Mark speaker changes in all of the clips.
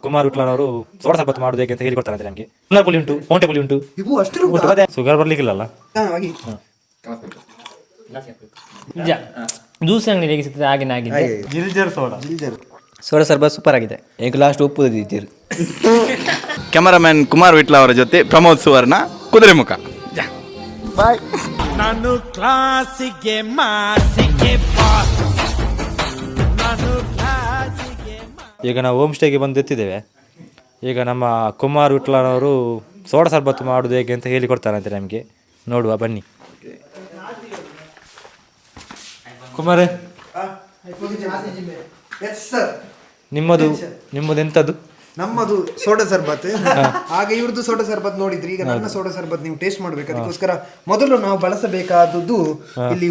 Speaker 1: Kumar ವಿಟ್ಲನವರು soda sharbat ಮಾಡುವುದು ಹೇಗೆ ಅಂತ ಹೇಳಿಕೊಡ್ತಾರೆ ನಮಗೆ. ಪುನರ್ ಪುಳಿ ಉಂಟು, ಫೌಂಟೆ ಪುಳಿ ಉಂಟು, ಶುಗರ್ ಬರ್ಲಿಕ್ಕಿಲ್ಲಲ್ಲ.
Speaker 2: ಜ್ಯೂಸ್ ಅಂಗಡಿ ಹೇಗೆ ಸಿಗ್ತದೆ ಹಾಗೆ ಆಗಿದೆ.
Speaker 1: ಜಿಲ್ಜರ್ ಸೋಡಾ,
Speaker 2: ಸೋಡಾ ಸರ್ಬತ್ ಸೂಪರ್ ಆಗಿದೆ. ಈಗ ಲಾಸ್ಟ್ ಉಪ್ಪು ಇದ್ದೀರಿ.
Speaker 3: ಕ್ಯಾಮರಾಮನ್ ಕುಮಾರ್ ವಿಟ್ಲ ಅವರ ಜೊತೆ ಪ್ರಮೋದ್ ಸುವರ್ಣ, ಕುದುರೆಮುಖ. ಬಾಯ್.
Speaker 4: ನಾನು ಕ್ಲಾಸಿಗೆ ಮಾಸಿಗೆ ಬಾಸ್, ನಾನು ಕ್ಲಾಸಿಗೆ.
Speaker 1: ಈಗ ನಾವು ಹೋಮ್ ಸ್ಟೇಗೆ ಬಂದು ಎತ್ತಿದ್ದೇವೆ. ಈಗ ನಮ್ಮ ಕುಮಾರ್ ವಿಟ್ಲನವರು ಸೋಡಾ ಸರ್ಬತ್ತು ಮಾಡುವುದು ಹೇಗೆ ಅಂತ ಹೇಳಿಕೊಡ್ತಾರಂತೆ ನಮಗೆ. ನೋಡುವ ಬನ್ನಿ. ಕುಮಾರ್, ನಿಮ್ಮದು ಎಂಥದ್ದು?
Speaker 5: ನಮ್ಮದು ಸೋಡಾ ಸರ್ಬತ್. ಆಗ ಇವ್ರದ್ದು ಸೋಡಾ ಸರ್ಬತ್ ನೋಡಿದ್ರಿ, ಈಗ ನನ್ನ ಸೋಡಾ ಸರ್ಬತ್ ನೀವು ಟೇಸ್ಟ್ ಮಾಡ್ಬೇಕು. ಅದಕ್ಕೋಸ್ಕರ ಮೊದಲು ನಾವು ಬಳಸಬೇಕಾದದ್ದು ಇಲ್ಲಿ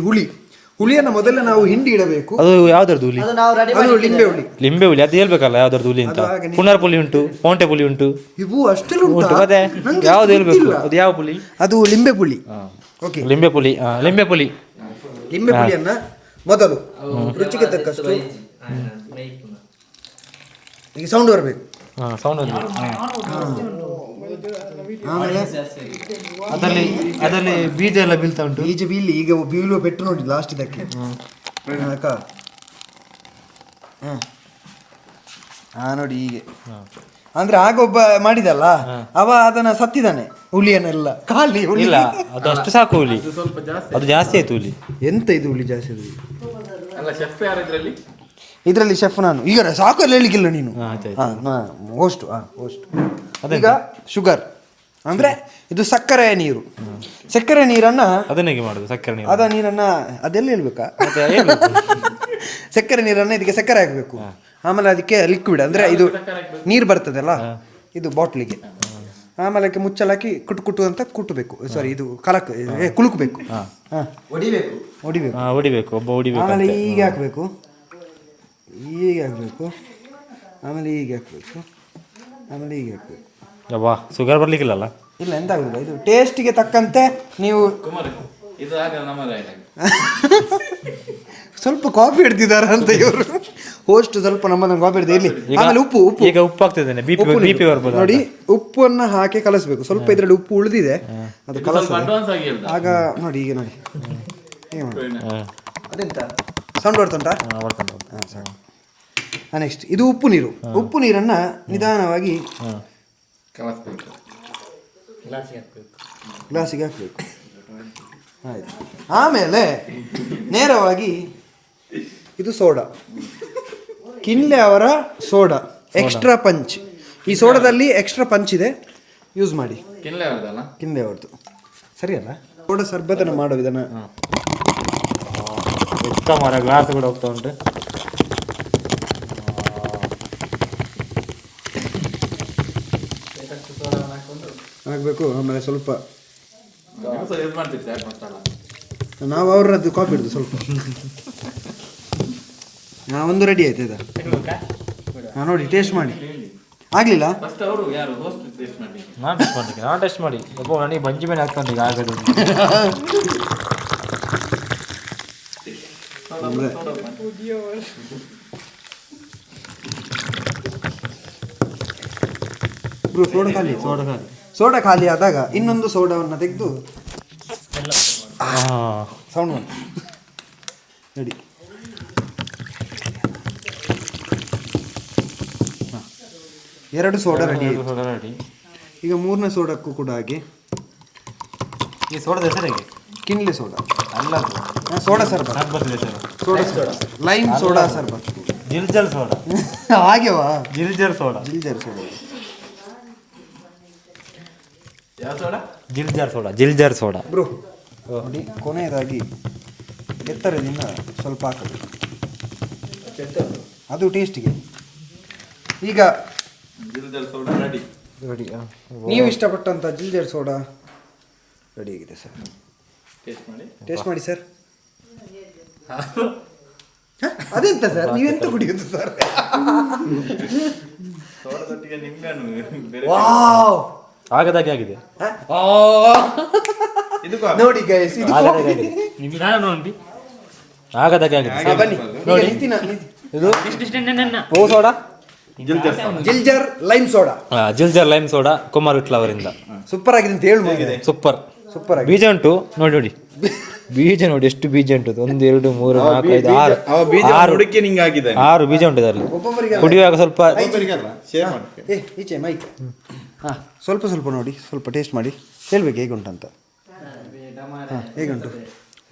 Speaker 5: ಹುಳಿಯನ್ನ ಮೊದಲು ನಾವು ಹಿಂಡಿ ಇಡಬೇಕು.
Speaker 1: ಅದು ಯಾವ್ದರದ್ದು ಹುಳಿ?
Speaker 5: ಲಿಂಬೆ ಹುಳಿ.
Speaker 1: ಲಿಂಬೆ ಹುಳಿ, ಅದು ಹೇಳ್ಬೇಕಲ್ಲ ಯಾವ್ದರದ್ದು ಹುಳಿ ಅಂತ. ಪುನರ್ ಪುಳಿ ಉಂಟು, ಫೌಂಟೆ ಪುಳಿ ಉಂಟು,
Speaker 5: ಇವು ಅಷ್ಟೆಲ್ಲ
Speaker 1: ಉಂಟು. ಮತ್ತೆ ಯಾವ್ದು ಹೇಳ್ಬೇಕು? ಅದು ಯಾವ ಪುಳಿ?
Speaker 5: ಅದು ಲಿಂಬೆ ಪುಳಿ. ಓಕೆ,
Speaker 1: ಲಿಂಬೆ ಪುಳಿ. ಲಿಂಬೆ ಪುಳಿ,
Speaker 5: ಲಿಂಬೆ ಪುಳಿಯನ್ನ ಮೊದಲು ರುಚಿಗೆ ತಕ್ಕಷ್ಟು. ಈಗ ಸೌಂಡ್ ಬರಬೇಕು.
Speaker 1: ಸೌಂಡ್
Speaker 5: ಆಮೇಲೆ
Speaker 1: ಅದರಲ್ಲಿ ಬೀಜ ಎಲ್ಲ ಬೀಳ್ತಾ ಉಂಟು.
Speaker 5: ಬೀಜ ಬೀಳಿ, ಈಗ ಬೀಳುವ ಪೆಟ್ಟು ನೋಡಿ ಲಾಸ್ಟ್ ಇದಕ್ಕೆ. ನೋಡಿ ಹೀಗೆ. ಅಂದ್ರೆ ಆಗ ಒಬ್ಬ ಮಾಡಿದಲ್ಲ, ಅವ ಅದನ್ನ ಸತ್ತಿದ್ದಾನೆ ಹುಲಿಯನ್ನೆಲ್ಲ ಖಾಲಿ.
Speaker 1: ಇಲ್ಲ, ಅದು ಅಷ್ಟು ಸಾಕು ಹುಲಿ, ಅದು ಜಾಸ್ತಿ ಆಯ್ತು ಹುಲಿ.
Speaker 5: ಎಂತ ಇದು ಹುಲಿ ಜಾಸ್ತಿ? ಇದರಲ್ಲಿ ಶೆಫ್ ನಾನು. ಈಗ ಸಾಕು ಎಲ್ಲ ಹೇಳಿಕ್ಕಿಲ್ಲ ನೀನು. ಹೋಸ್ಟ್. ಈಗ ಶುಗರ್ ಅಂದ್ರೆ ಇದು ಸಕ್ಕರೆ ನೀರು. ಸಕ್ಕರೆ ನೀರನ್ನ
Speaker 1: ಅದನ್ನೇಗೆ ಮಾಡುದು? ಸಕ್ಕರೆ ನೀರು,
Speaker 5: ಅದ ನೀರನ್ನ ಅದೆಲ್ಲ ಹೇಳ್ಬೇಕಾ? ಸಕ್ಕರೆ ನೀರನ್ನ ಇದಕ್ಕೆ ಸಕ್ಕರೆ ಹಾಕಬೇಕು. ಆಮೇಲೆ ಅದಕ್ಕೆ ಲಿಕ್ವಿಡ್ ಅಂದ್ರೆ ಇದು ನೀರು ಬರ್ತದಲ್ಲ, ಇದು ಬಾಟ್ಲಿಗೆ. ಆಮೇಲೆ ಅದಕ್ಕೆ ಮುಚ್ಚಲಾಕಿ ಕುಟ್ಟು ಅಂತ ಕುಟ್ಟಬೇಕು. ಸಾರಿ, ಇದು ಕುಲುಕಬೇಕು,
Speaker 1: ಹೊಡಿಬೇಕು. ಒಬ್ಬ ಹೊಡಿಬೇಕು.
Speaker 5: ಆಮೇಲೆ ಹೀಗೆ ಹಾಕಬೇಕು, ಹೀಗೆ ಹಾಕಬೇಕು, ಆಮೇಲೆ ಹೀಗೆ ಹಾಕಬೇಕು, ಆಮೇಲೆ ಹೀಗೆ ಹಾಕಬೇಕು.
Speaker 1: ಅಬ್ಬಾ, ಶುಗರ್ ಬರ್ಲಿಕ್ಕಿಲ್ಲಲ್ಲ?
Speaker 5: ಇಲ್ಲ, ಎಂತ ಆಗುದಿಲ್ಲ. ಇದು ಟೇಸ್ಟಿಗೆ ತಕ್ಕಂತೆ ನೀವು. ಸ್ವಲ್ಪ ಕಾಫಿ ಹಿಡ್ದಿದಾರ ಅಂತ ಇವರು ಹೋಸ್ಟ್. ಸ್ವಲ್ಪ ನಮ್ಮದನ್ನು ಕಾಫಿ ಹಿಡ್ದು ಇಲ್ಲಿ. ಆಮೇಲೆ ಉಪ್ಪು.
Speaker 1: ಈಗ ಉಪ್ಪು ಹಾಕ್ತಿದ್ದೇನೆ, ಬಿಪಿ ಬರ್ಬೋದು.
Speaker 5: ನೋಡಿ, ಉಪ್ಪನ್ನ ಹಾಕಿ ಕಲಸಬೇಕು. ಸ್ವಲ್ಪ ಇದರಲ್ಲಿ ಉಪ್ಪು ಉಳಿದಿದೆ, ಅದು ಕಲಸ. ಆಗ ನೋಡಿ, ಈಗ ನೋಡಿ ಅದೆಂತ ಸೌಂಡ್ ಬರ್ತುಂಟಾ? ನೆಕ್ಸ್ಟ್ ಇದು ಉಪ್ಪು ನೀರು. ಉಪ್ಪು ನೀರನ್ನ ನಿಧಾನವಾಗಿ ಗ್ಲಾಸಿಗೆ ಹಾಕಬೇಕು. ಆಯ್ತು. ಆಮೇಲೆ ನೇರವಾಗಿ ಇದು ಸೋಡಾ, ಕಿನ್ಲೆ ಅವರ ಸೋಡಾ, ಎಕ್ಸ್ಟ್ರಾ ಪಂಚ್. ಈ ಸೋಡಾದಲ್ಲಿ ಎಕ್ಸ್ಟ್ರಾ ಪಂಚ್ ಇದೆ, ಯೂಸ್ ಮಾಡಿ. ಕಿನ್ಲೆ ಅವರದ್ದು ಸರಿ ಅಲ್ಲ? ಸೋಡಾ ಸರ್ಬತ್ತನ್ನು ಮಾಡೋ ವಿಧಾನ.
Speaker 1: ಗ್ಲಾಸ್ ಕೂಡ ಹೋಗ್ತಾ ಉಂಟು.
Speaker 5: ಹಾಕಬೇಕು. ಆಮೇಲೆ ಸ್ವಲ್ಪ ನಾವು ಅವ್ರದ್ದು ಕಾಪಿ ಹಿಡಿದು ಸ್ವಲ್ಪ. ಒಂದು ರೆಡಿ ಆಯ್ತು ಇದು. ನೋಡಿ, ಟೇಸ್ಟ್ ಮಾಡಿ. ಆಗ್ಲಿಲ್ಲ?
Speaker 1: ನಾನು ಟೇಸ್ಟ್ ಮಾಡಿ. ನನಗೆ ಬಂಜಿ ಮೇಲೆ ಹಾಕೊಂಡು ಈಗ ಆಗದು.
Speaker 5: ಸೋಡಾ ಖಾಲಿ ಆದಾಗ ಇನ್ನೊಂದು ಸೋಡಾವನ್ನು ತೆಗೆದು ಸೌಂಡ್ ಮಾಡಿ ರೆಡಿ. ಎರಡು ಸೋಡಾ ರೆಡಿ. ಈಗ ಮೂರನೇ ಸೋಡಕ್ಕೂ ಕೂಡ ಹಾಗೆ.
Speaker 1: ಈ ಸೋಡಾದ ಹೆಸರಿಗೆ
Speaker 5: ಕಿನ್ಲೆ ಸೋಡಾ
Speaker 1: ಅಲ್ಲ,
Speaker 5: ಸೋಡಾ ಸರ್ಬತ್. ಸೋಡಾ ಲೈಮ್ ಸೋಡಾ ಸರ್ಬತ್.
Speaker 1: ಜಿಲ್ಜರ್ ಸೋಡಾ
Speaker 5: ಹಾಗೆವಾ?
Speaker 1: ಜಿಲ್ಜರ್ ಸೋಡಾ. ಜಿಲ್ಜರ್ ಸೋಡಾ
Speaker 5: ಬ್ರೋ. ನೋಡಿ, ಕೊನೆಯದಾಗಿ ಎತ್ತರದಿಂದ ಸ್ವಲ್ಪ ಹಾಕಬೇಕು, ಅದು ಟೇಸ್ಟಿಗೆ. ಈಗ ರೆಡಿ. ನೀವು ಇಷ್ಟಪಟ್ಟಂತ ಜಿಲ್ಜರ್ ಸೋಡಾ ರೆಡಿ ಆಗಿದೆ ಸರ್. ಟೇಸ್ಟ್ ಮಾಡಿ ಸರ್. ಅದೆಂತ ಸರ್, ನೀವೆಂತ ಕುಡಿಯುವುದು ಸರ್?
Speaker 1: ಆಗದಾಗೆ ಆಗಿದೆ
Speaker 5: ನೋಡಿ ಗೈಸ್, ಇದು
Speaker 1: ಆಗದಾಗೆ ಆಗಿದೆ.
Speaker 5: ಬನ್ನಿ ನೋಡಿ,
Speaker 1: ಇದು ಓ ಸೋಡಾ
Speaker 5: ಜಿಲ್ಜರ್ ಲೈಮ್ ಸೋಡಾ
Speaker 1: ಜಿಲ್ಜರ್ ಲೈಮ್ ಸೋಡಾ ಕುಮಾರ್ ವಿಟ್ಲ ಅವರಿಂದ
Speaker 5: ಸೂಪರ್ ಆಗಿದೆ ಅಂತ ಹೇಳು.
Speaker 1: ಸೂಪರ್
Speaker 5: ಸೂಪರ್ ಆಗಿದೆ.
Speaker 1: ಬೀಜ ಉಂಟು ನೋಡಿ ನೋಡಿ, ಬೀಜ ನೋಡಿ ಎಷ್ಟು ಬೀಜ ಉಂಟು. 1 2 3 4 5 6 6 ಬೀಜ ಉಂಟು ಅದರಲ್ಲಿ. ಕುಡಿಯುವಾಗ ಸ್ವಲ್ಪ
Speaker 5: ಈಚೆ ಮೈಕ್ ಹಾಂ ಸ್ವಲ್ಪ ಸ್ವಲ್ಪ ನೋಡಿ, ಸ್ವಲ್ಪ ಟೇಸ್ಟ್ ಮಾಡಿ ಹೇಳ್ಬೇಕು ಹೇಗುಂಟಂತ. ಹಾಂ ಹೇಗುಂಟು?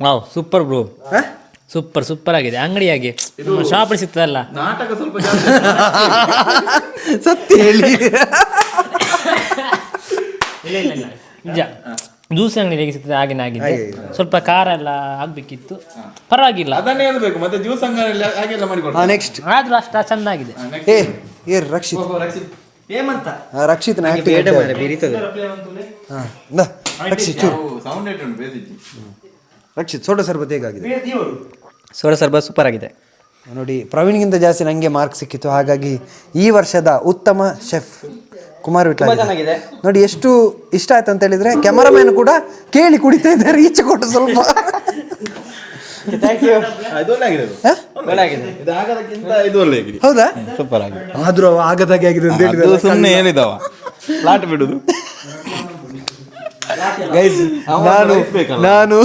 Speaker 6: ವಾವ್ ಸೂಪರ್ ಬ್ರೋ,
Speaker 5: ಹಾಂ
Speaker 6: ಸೂಪರ್ ಆಗಿದೆ. ಅಂಗಡಿಯಾಗಿ ಶಾಪ್ ಸಿಗ್ತದಲ್ಲ.
Speaker 3: ನಾಟಕ ಸ್ವಲ್ಪ
Speaker 5: ಸತ್ಯ ಹೇಳಿ.
Speaker 6: ಇಲ್ಲ ನಿಜ, ಜ್ಯೂಸ್ ಅಂಗಡಿ ಹೇಗೆ ಸಿಗ್ತದೆ ಹಾಗೆ ಆಗಿದೆ. ಸ್ವಲ್ಪ ಖಾರ ಎಲ್ಲ ಆಗ್ಬೇಕಿತ್ತು, ಪರವಾಗಿಲ್ಲ.
Speaker 3: ಅದನ್ನೇ ಹೇಳ್ಬೇಕು, ಮತ್ತೆ ಜ್ಯೂಸ್ ಅಂಗಡಿಯಲ್ಲಿ ಹಾಗೆಲ್ಲ ಮಾಡಿಕೊಡ್ತಾರೆ.
Speaker 5: ಹಾಂ ನೆಕ್ಸ್ಟ್
Speaker 6: ಆದ್ರೂ ಅಷ್ಟ ಚಂದ ಆಗಿದೆ.
Speaker 5: ರಕ್ಷಿತ್
Speaker 2: ಹೇಮಂತ
Speaker 5: ರಕ್ಷಿತ್ನ
Speaker 2: ಬೀರಿತದೆ.
Speaker 5: ಹಾಂ ರಕ್ಷಿತ್ ಚೂರು.
Speaker 3: ಸೌಂಡ್ ಉಂಟು ಬೇಸಿಗೆ.
Speaker 5: ರಕ್ಷಿತ್ ಸೋಡಾ ಸರ್ಬತ್ ಹೇಗಾಗಿದೆ?
Speaker 2: ಸೋಡಾ ಸರ್ಬತ್ ಸೂಪರ್ ಆಗಿದೆ.
Speaker 5: ನೋಡಿ, ಪ್ರವೀಣ್ಗಿಂತ ಜಾಸ್ತಿ ನನಗೆ ಮಾರ್ಕ್ ಸಿಕ್ಕಿತ್ತು. ಹಾಗಾಗಿ ಈ ವರ್ಷದ ಉತ್ತಮ ಶೆಫ್ ಕುಮಾರ್ ವಿಟ್ಲ
Speaker 2: ಚೆನ್ನಾಗಿದೆ.
Speaker 5: ನೋಡಿ ಎಷ್ಟು ಇಷ್ಟ ಆಯ್ತು ಅಂತ ಹೇಳಿದ್ರೆ ಕ್ಯಾಮರಾಮ್ಯಾನ್ ಕೂಡ ಕೇಳಿ ಕುಡಿತಾ ಇದ್ದಾರೆ. ಈಚೆ ಕೊಟ್ಟು ಸ್ವಲ್ಪ ಹೌದಾ?
Speaker 3: ಸೂಪರ್ ಆಗಿದೆ.
Speaker 5: ಆದ್ರೂ ಅವ ಆಗದಾಗೆ ಆಗಿದೆ ಅಂತ ಹೇಳಿದ್ರೆ
Speaker 3: ಸುಮ್ಮನೆ ಹೇಳಿದವ ಲಾಟ್ ಬಿಡುದು.
Speaker 5: ಗೈಸ್, ನಾನು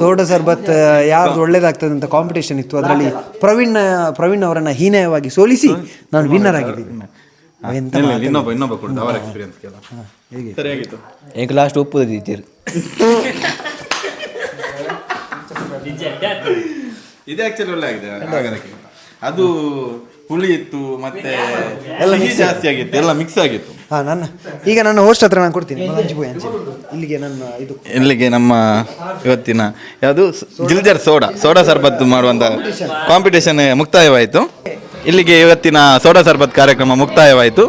Speaker 5: ಸೋಡಾ ಸರ್ಬತ್ ಯಾರ್ದು ಒಳ್ಳೇದಾಗ್ತದೆ ಅಂತ ಕಾಂಪಿಟೇಷನ್ ಇತ್ತು. ಅದರಲ್ಲಿ ಪ್ರವೀಣ್ ಅವರನ್ನ ಹೀನಾಯವಾಗಿ ಸೋಲಿಸಿ ನಾನು ವಿನ್ನರ್ ಆಗಿದ್ದೀನಿ.
Speaker 3: ಇನ್ನೊಬ್ಬ ಕೊಡುದು ಅವರ ಎಕ್ಸ್ಪೀರಿಯನ್ಸ್ ಕೇಳ. ಸರಿಯಾಗಿತ್ತು.
Speaker 2: ಎಂಕ್ ಲಾಸ್ಟ್ ಉಪ್ಪು ದಿದ್ದೀರು.
Speaker 3: ಇದು ಆಕ್ಚುಲಿ ಒಳ್ಳೆ ಆಗಿದೆ. ಅದು ಹುಳಿ ಇತ್ತು, ಮತ್ತೆ ಸಿಹಿ ಜಾಸ್ತಿ ಆಗಿತ್ತು, ಎಲ್ಲ ಮಿಕ್ಸ್ ಆಗಿತ್ತು.
Speaker 5: ಹಾಂ ಈಗ ನನ್ನ ಹೋಸ್ಟ್ ಹತ್ರ ನಾನು ಕೊಡ್ತೀನಿ.
Speaker 3: ಇಲ್ಲಿಗೆ ನಮ್ಮ ಇವತ್ತಿನ ಯಾವುದು ಜಿಲ್ಜರ್ ಸೋಡಾ ಸರ್ಬತ್ ಮಾಡುವಂಥ ಕಾಂಪಿಟೇಷನ್ ಮುಕ್ತಾಯವಾಯಿತು. ಇಲ್ಲಿಗೆ ಇವತ್ತಿನ ಸೋಡಾ ಸರ್ಬತ್ ಕಾರ್ಯಕ್ರಮ ಮುಕ್ತಾಯವಾಯಿತು.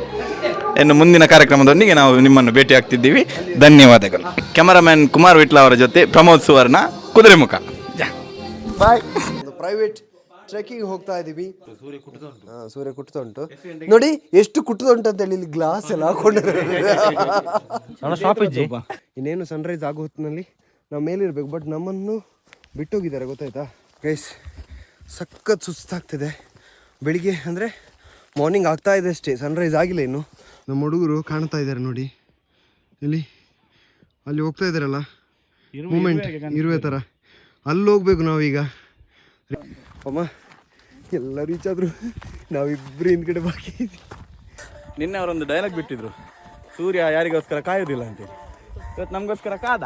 Speaker 3: ಇನ್ನು ಮುಂದಿನ ಕಾರ್ಯಕ್ರಮದೊಂದಿಗೆ ನಾವು ನಿಮ್ಮನ್ನು ಭೇಟಿ ಆಗ್ತಿದ್ದೀವಿ. ಧನ್ಯವಾದಗಳು. ಕ್ಯಾಮರಾಮ್ಯಾನ್ ಕುಮಾರ್ ವಿಟ್ಲ ಅವರ ಜೊತೆ ಪ್ರಮೋದ್ ಸುವರ್ಣ, ಕುದುರೆಮುಖ.
Speaker 5: ಬಾಯ್. ಪ್ರೈವೇಟ್ ಟ್ರೆಕ್ಕಿಂಗ್ ಹೋಗ್ತಾ ಇದ್ದೀವಿ. ಸೂರ್ಯ ಕುಟ್ತಾ ಉಂಟು ನೋಡಿ, ಎಷ್ಟು ಕುಟ್ತಾ ಉಂಟು ಅಂತ ಹೇಳಿ ಇಲ್ಲಿ ಗ್ಲಾಸ್ ಎಲ್ಲ ಹಾಕೊಂಡಿದ್ದಾರೆ. ಇನ್ನೇನು ಸನ್ರೈಸ್ ಆಗೋ ಹೊತ್ತಿನಲ್ಲಿ ನಾವು ಮೇಲಿರ್ಬೇಕು, ಬಟ್ ನಮ್ಮನ್ನು ಬಿಟ್ಟೋಗಿದ್ದಾರೆ ಗೊತ್ತಾಯ್ತಾ ಗೈಸ್. ಸಖತ್ ಸುಸ್ತಾಗ್ತಿದೆ. ಬೆಳಿಗ್ಗೆ ಅಂದರೆ ಮಾರ್ನಿಂಗ್ ಆಗ್ತಾ ಇದೆ ಅಷ್ಟೇ, ಸನ್ರೈಸ್ ಆಗಿಲ್ಲ ಇನ್ನು. ನಮ್ಮ ಹುಡುಗರು ಕಾಣ್ತಾ ಇದ್ದಾರೆ ನೋಡಿ, ಇಲ್ಲಿ ಅಲ್ಲಿ ಹೋಗ್ತಾ ಇದ್ದಾರಲ್ಲ ಮೂಮೆಂಟ್ ಇರುವೆ ಥರ, ಅಲ್ಲಿ ಹೋಗ್ಬೇಕು ನಾವೀಗ. ಅಮ್ಮ ಎಲ್ಲ ರೀಚ್ ಆದ್ರು, ನಾವಿಬ್ಬರು ಹಿಂದ್ಗಡೆ ಬಾಕಿ ಇದ್ವಿ.
Speaker 3: ನಿನ್ನೆ ಅವರೊಂದು ಡೈಲಾಗ್ ಬಿಟ್ಟಿದ್ರು, ಸೂರ್ಯ ಯಾರಿಗೋಸ್ಕರ ಕಾಯೋದಿಲ್ಲ ಅಂತೇಳಿ. ಇವತ್ತು ನಮಗೋಸ್ಕರ ಕಾದ.